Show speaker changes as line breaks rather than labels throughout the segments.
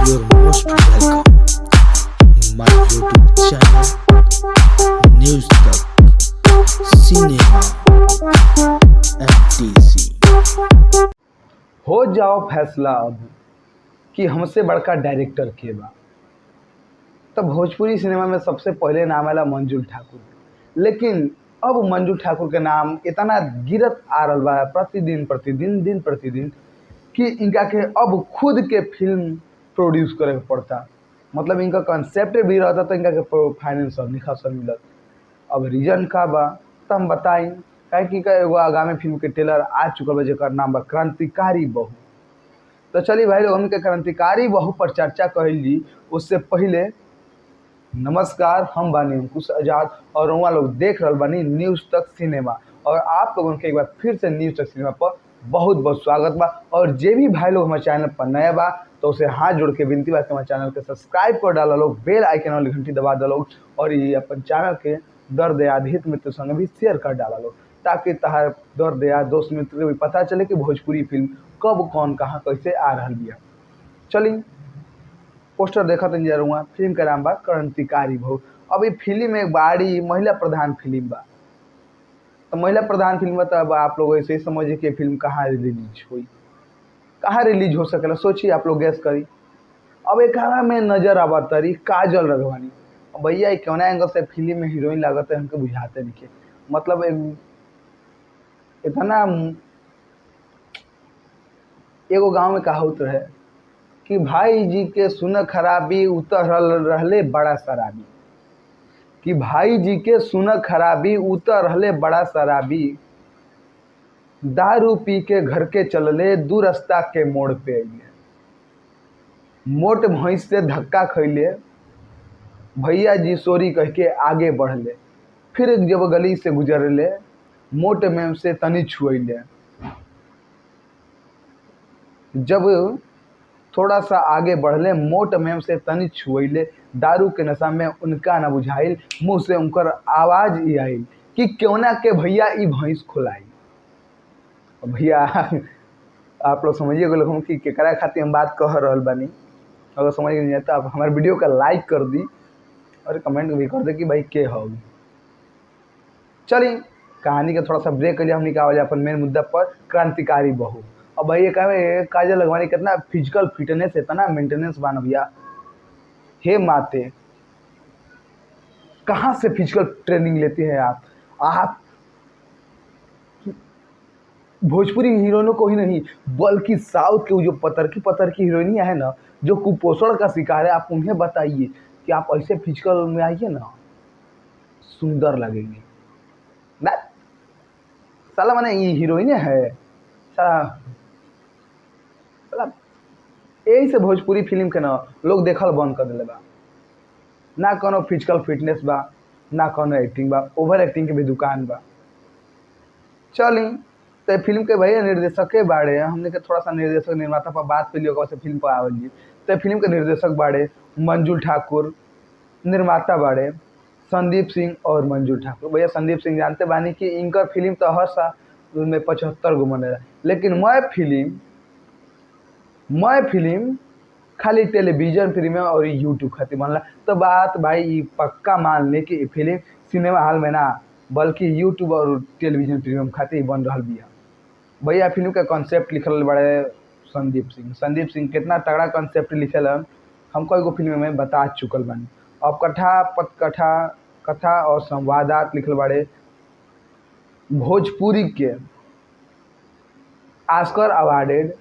You're most welcome in my YouTube channel News तक cinema FTC।
हो जाओ फैसला अब कि हमसे बड़का डायरेक्टर के बा। तो भोजपुरी सिनेमा में सबसे पहले नाम आला मंजू ठाकुर, लेकिन अब मंजू ठाकुर के नाम इतना गिरत आ रहा बा प्रतिदिन दिन प्रतिदिन कि इनका के अब खुद के फिल्म प्रोड्यूस करे के पड़ता। मतलब इनका कंसेप्ट भी रहता तो इनका के फाइनेंस नहीं खासा मिलत। अब रीजन का बा तो हम बताई, काहे कि एगो आगामी फिल्म के ट्रेलर आ चुकल बा जेकर नाम बा क्रांतिकारी बहू। तो चलिए भाई लोग हमके क्रांतिकारी बहू पर चर्चा कहल जी। उससे पहले नमस्कार, हम बानी अंकुश आजाद और वहाँ लोग देख रहे बानी न्यूज़ तक सिनेमा। और आप लोगों के एक बार फिर से न्यूज़ तक सिनेमा पर बहुत बहुत स्वागत बा। और जे भी भाई लोग हमारे चैनल पर नया बा तो उसे हाथ जोड़ के विनती बा कि हमारे चैनल के सब्सक्राइब कर डाला लोग, बेल आइकन वाली घंटी दबा दो लोग, और ये अपन चैनल के दर्द याद हित मित्र संग भी शेयर कर डाला लोग, ताकि तहार दर्द याद दोस्त मित्र को भी पता चले कि भोजपुरी फिल्म कब कौन कहाँ कैसे आ रहा बिया। चलिए पोस्टर देखा तो जरूर फिल्म का नाम बा क्रांतिकारी बहू। अब ये फिल्म एक बड़ी महिला प्रधान फिल्म बा। तो महिला प्रधान फिल्म बा अब आप लोग ऐसे ही समझिए कि फिल्म कहाँ रिलीज हुई, कहाँ रिलीज हो सकेला। सोचिए आप लोग गैस करी। अब एक में नजर आवा तरी काजल राघवानी। अब भैया कौन एंगल से फिल्म में हीरोइन लागत है हमको बुझाते नहीं के। मतलब इतना एगो गांव में कहावत रहे कि भाई जी के सुन खराबी उतर रहले बड़ा शराबी, कि भाई जी के सुन खराबी उतर रहले बड़ा शराबी, दारू पी के घर के चलले दू रास्ता के मोड़ पे अइले, मोट भैंस से धक्का खैले, भैया जी सॉरी कह के आगे बढ़ले, फिर जब गली से गुजरले मोट मेम से तनी छुएले, जब थोड़ा सा आगे बढ़ले मोट मेम से तनी छुएले, दारू के नशा में उनका न बुझाइल, मुंह से उनकर आवाज ही आइल कि क्यों ना के भैया ई भैंस खुलाई। भैया आप लोग समझिए लोग कि केकरा खातिर हम बात कह रहल बानी। अगर समझ नहीं आता आप हमारे वीडियो का लाइक कर दी और कमेंट भी कर दे कि भाई के हो। चलिए कहानी का थोड़ा सा ब्रेक कर लिया, हमने कहा अपन मेन मुद्दा पर क्रांतिकारी बहू। अब भाई कहे काजल राघवानी कितना फिजिकल फिटनेस है, इतना मेंटेनेंस बाना भैया। हे माते, कहाँ से फिजिकल ट्रेनिंग लेते हैं आप भोजपुरी हीरोइनों को ही नहीं बल्कि साउथ के जो पतर की हीरोइनियाँ है ना, जो कुपोषण का शिकार है, आप उन्हें बताइए कि आप ऐसे फिजिकल में आइए ना, सुंदर लगेंगे ना। साला मैंने ये हीरोइन है साला यही से भोजपुरी फिल्म के ना लोग देखल बंद कर दिले बा। ना कोनो फिजिकल फिटनेस बा, ना कोनो एक्टिंग बा, ओवर एक्टिंग के भी दुकान बा। चली तो फिल्म के भैया निर्देशक के बारे हमने के थोड़ा सा निर्देशक निर्माता पर बात कर लिया फिल्म पर आवल जी। तो फिल्म के निर्देशक बारे मंजू ठाकुर, निर्माता बारे संदीप सिंह और मंजू ठाकुर। भैया संदीप सिंह जानते बानी कि इनका फिल्म तो हर साल में 75 गो बनेला, लेकिन मैं फिल्म खाली टेलीविजन फिल्म और यूट्यूब खातिर बनला। तो बात भाई पक्का मान ले कि फिल्म सिनेमा हॉल में ना बल्कि यूट्यूब और टेलीविजन फिल्म खातिर बन रहा बिया। भैया फिल्म का कॉन्सेप्ट लिखल बड़े संदीप सिंह कितना तगड़ा कॉन्सेप्ट लिखल हम कई फिल्म में बता चुकल बानी। अब कथा और संवादात लिखल बड़े भोजपुरी के ऑस्कर अवार्डेड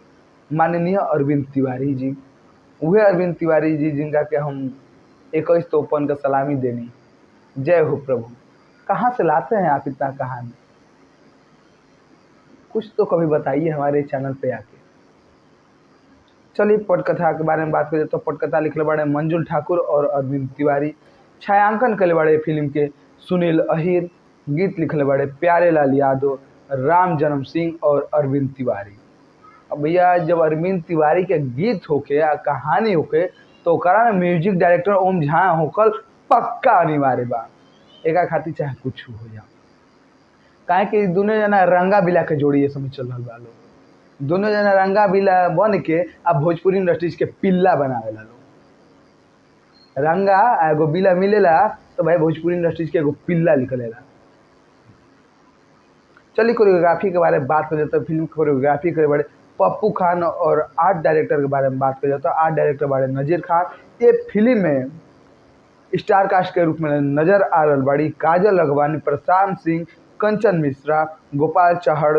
माननीय अरविंद तिवारी जी। वह अरविंद तिवारी जी जिनका के हम 21 तोपन का सलामी देनी। जय हो प्रभु। कहाँ से लाते हैं आप इतना कहानी, कुछ तो कभी बताइए हमारे चैनल पे आके। चलिए पटकथा के बारे में बात करें तो पटकथा लिखले बड़े मंजुल ठाकुर और अरविंद तिवारी, छायांकन करे बड़े फिल्म के सुनील अहिर, गीत लिखले बड़े प्यारे लाल यादव, राम जन्म सिंह और अरविंद तिवारी। अब भैया जब अरविंद तिवारी के गीत होके या कहानी होके तो ओकरा में म्यूजिक डायरेक्टर ओम झा होकल पक्का अनिवार्य बा। एक खातिर चाहे कुछ हो जाओ, काहे कि दोनों जना रंगा बिला के जोड़ी ये समझ चल रहा लोग। दोनों जना रंगा बिला बन के अब भोजपुरी इंडस्ट्रीज के पिल्ला बनावेला लोग। रंगा एगो बिला मिलेला तो भाई भोजपुरी इंडस्ट्रीज के एगो पिल्ला निकलेला। चलिए कोरियोग्राफी के बारे में बात कर जाता है। फिल्म कोरियोग्राफी के बारे पप्पू खान और आर्ट डायरेक्टर के बारे में बात कर जाता है। आर्ट डायरेक्टर के बारे में नज़ीर खान। ये फिल्म में स्टार कास्ट के रूप में नजर आ रहा बड़ी काजल अगवानी, प्रशांत सिंह, कंचन मिश्रा, गोपाल चहड़,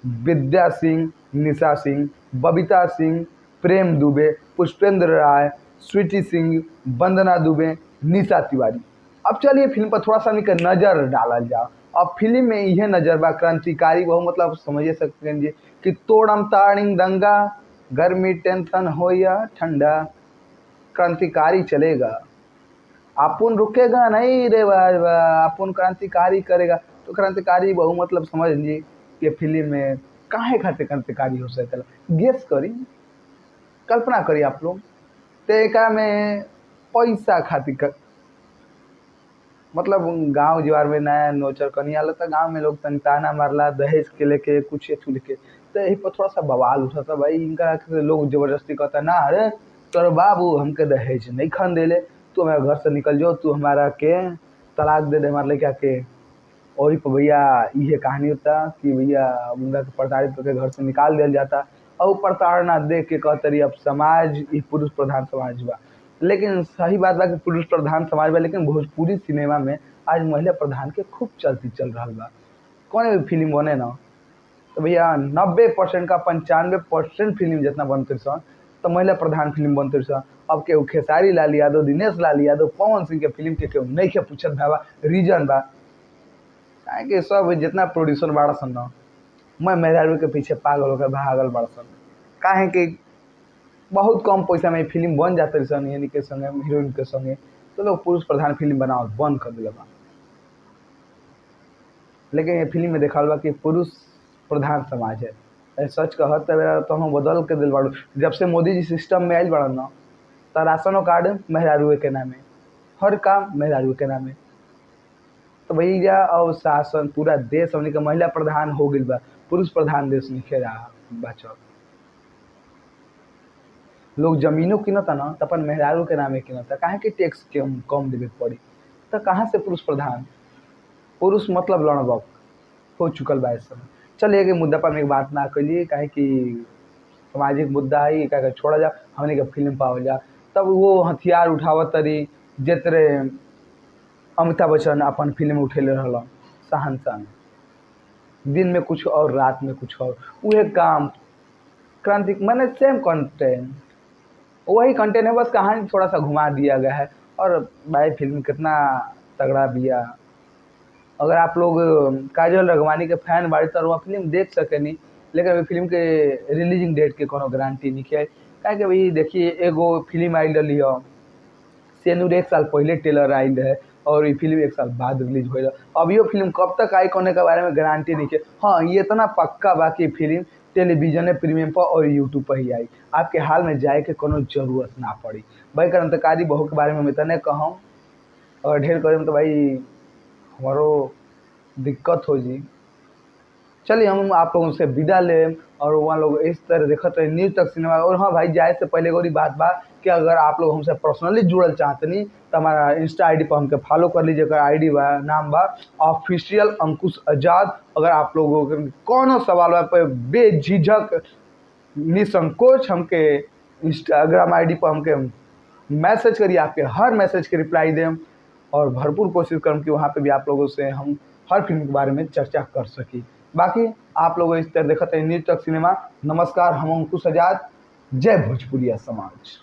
विद्या सिंह, निशा सिंह, बबीता सिंह, प्रेम दुबे, पुष्पेंद्र राय, स्वीटी सिंह, वंदना दुबे, निशा तिवारी। अब चलिए फिल्म पर थोड़ा सा नज़र डालल जाओ। अब फिल्म में यह नज़र बा क्रांतिकारी बहु मतलब समझ सकते हैं जी कि तोड़म ताड़िंग दंगा, गर्मी टेंशन हो या ठंडा, क्रांतिकारी चलेगा, अपन रुकेगा नहीं रे बाबा, अपन क्रांतिकारी करेगा। तो क्रांतिकारी बहु मतलब समझ लीजिए कि फिल्म में काहे खातिर क्रांतिकारी हो सकता है, गेस करी, कल्पना करी आप लोग। तो एक में पैसा खातिर मतलब गांव जीवार में नया नोचर कनिया आला तो गांव में लोग तन ताना मारला दहेज के लेके कुछ एथु लेके, तो यही पर थोड़ा सा बवाल उठा था भाई। इनका लोग जबरदस्ती कहता ना, अरे तोर बाबू हमके दहेज नहीं खान देले, तू हमारे घर से निकल जाओ, तू हमारा के तलाक दे दे हमारे लड़का के। और ही पर भैया ये कहानी होता कि भैया उनका के प्रताड़ित करके घर से निकाल दिया जाता। और प्रताड़ना देख के कहते रही अब समाज ये पुरुष प्रधान समाज बा। लेकिन सही बात बा कि पुरुष प्रधान समाज बा, लेकिन भोजपुरी सिनेमा में आज महिला प्रधान के खूब चलती चल रहा बा। कौन भी फिल्म बने ना तो भैया 90% का 95% फिल्म जितना बनते सन तो महिला प्रधान फिल्म बनते सन। अब केहू खेसारी लाल यादव, दिनेश लाल यादव, पवन सिंह के फिल्म के केहू नहीं के पूछत बा। रीजन बा काहे कि सब जितना प्रोड्यूसर बाड़ा सन ना, मैं मेहरारू के पीछे पागल होकर भागल बाड़ा सन। काहे कि बहुत कम पैसा में फिल्म बन जाते सन यानी के संगे हीरोइन के संगे, तो लोग पुरुष प्रधान फिल्म बनाओ बंद कर दिल बा। लेकिन ये फिल्म में देखा बा कि पुरुष प्रधान समाज है। सच कहत तो हम बदल के दिल बाड़ू। जब से मोदी जी सिस्टम में आयल बड़ा ना तो राशनों कार्ड मेहरारू के नामे, हर काम मेहरारू के नामे। तो भैया अब शासन पूरा देश हमने के महिला प्रधान हो गई बा, पुरुष प्रधान देश नहीं रहा बचल। लोग जमीनों किनता ना तो अपन मेहरारू के नामे किनता, काहे कि टैक्स कम देवे पड़ी। तो कहाँ से पुरुष प्रधान, पुरुष मतलब लड़बक हो चुकल बा। इस समय चलिए कि मुद्दा पर एक बात ना करिए, काहे कि सामाजिक मुद्दा है, क्या छोड़ा जा हमने के फिल्म पावल जा। तब वो हथियार उठावत तरी जितरे अमिताभ बच्चन अपन फिल्म में उठेले रहल शहंशाह, दिन में कुछ और रात में कुछ और, वह काम क्रांति मैंने सेम कंटेंट, वही कंटेंट है, बस कहानी थोड़ा सा घुमा दिया गया है। और भाई फिल्म कितना तगड़ा दिया। अगर आप लोग काजल रघवानी के फैन बाड़ी तो वह फिल्म देख सके नहीं, लेकिन अभी फिल्म के रिलीजिंग डेट के कोनो गारंटी नहीं है। क्या कि भाई देखिए एगो फिल्म आई रही है सेनूर 1 साल पहले ट्रेलर आयल है और ये फिल्म 1 साल बाद रिलीज हो। अब ये फिल्म कब तक आई कोने के बारे में गारंटी नहीं है। हाँ ये इतना पक्का बा कि फिल्म टेलीविजन प्रीमियम पर और यूट्यूब पर ही आई, आपके हाल में जाए के कोनो जरूरत ना पड़ी। भाई क्रांतिकारी बहू के बारे में मैं इतने कहूँ, और ढेर करें तो भाई हमारो दिक्कत हो जी। चलिए हम आप लोगों से विदा लें और वहाँ लोग इस तरह देखते रहे न्यूज़ तक सिनेमा। और हाँ भाई जाए से पहले एगो बात बा कि अगर आप लोग हमसे पर्सनली जुड़ल चाहते नहीं तो हमारा इंस्टा आईडी पर हमके फॉलो कर लीजिए। आईडी बा नाम बा ऑफिशियल अंकुश आज़ाद। अगर आप लोगों के कोनो सवाल बा पे बेझिझक निसंकोच हमके इंस्टाग्राम आईडी पर हमके मैसेज करिए, आपके हर मैसेज के रिप्लाई दें और भरपूर कोशिश करूँ कि वहाँ पे भी आप लोगों से हम हर फिल्म के बारे में चर्चा कर सकी। बाकी आप लोग इस तरह देखते हैं न्यूज़ तक सिनेमा। नमस्कार, हम अंकुश आज़ाद। जय भोजपुरिया समाज।